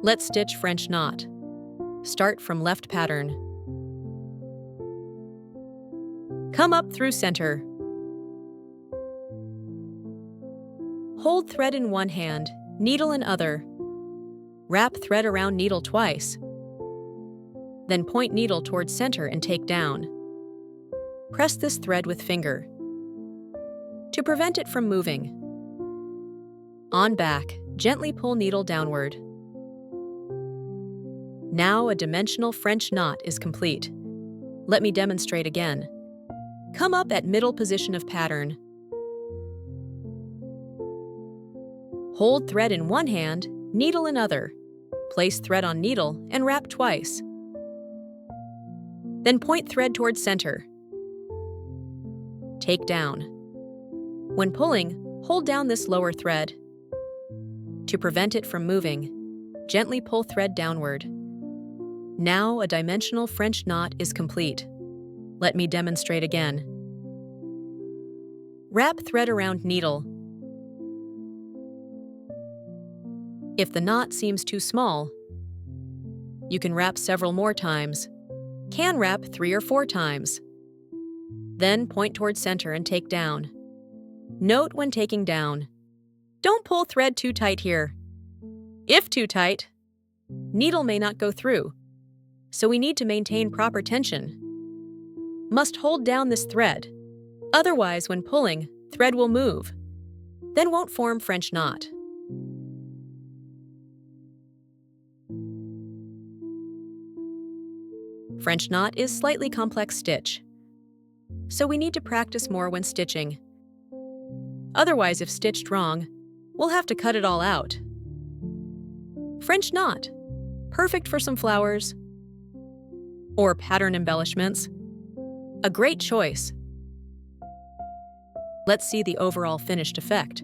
Let's stitch French knot. Start from left pattern. Come up through center. Hold thread in one hand, needle in other. Wrap thread around needle twice. Then point needle towards center and take down. Press this thread with finger to prevent it from moving. On back, gently pull needle downward. Now a dimensional French knot is complete. Let me demonstrate again. Come up at middle position of pattern. Hold thread in one hand, needle in other. Place thread on needle and wrap twice. Then point thread towards center. Take down. When pulling, hold down this lower thread. To prevent it from moving, gently pull thread downward. Now a dimensional French knot is complete. Let me demonstrate again. Wrap thread around needle. If the knot seems too small, you can wrap several more times. Can wrap 3 or 4 times. Then point towards center and take down. Note when taking down, don't pull thread too tight here. If too tight, needle may not go through, so we need to maintain proper tension. Must hold down this thread, otherwise when pulling, thread will move, then won't form French knot. French knot is slightly complex stitch, so we need to practice more when stitching. Otherwise, if stitched wrong, we'll have to cut it all out. French knot, perfect for some flowers or pattern embellishments. A great choice. Let's see the overall finished effect.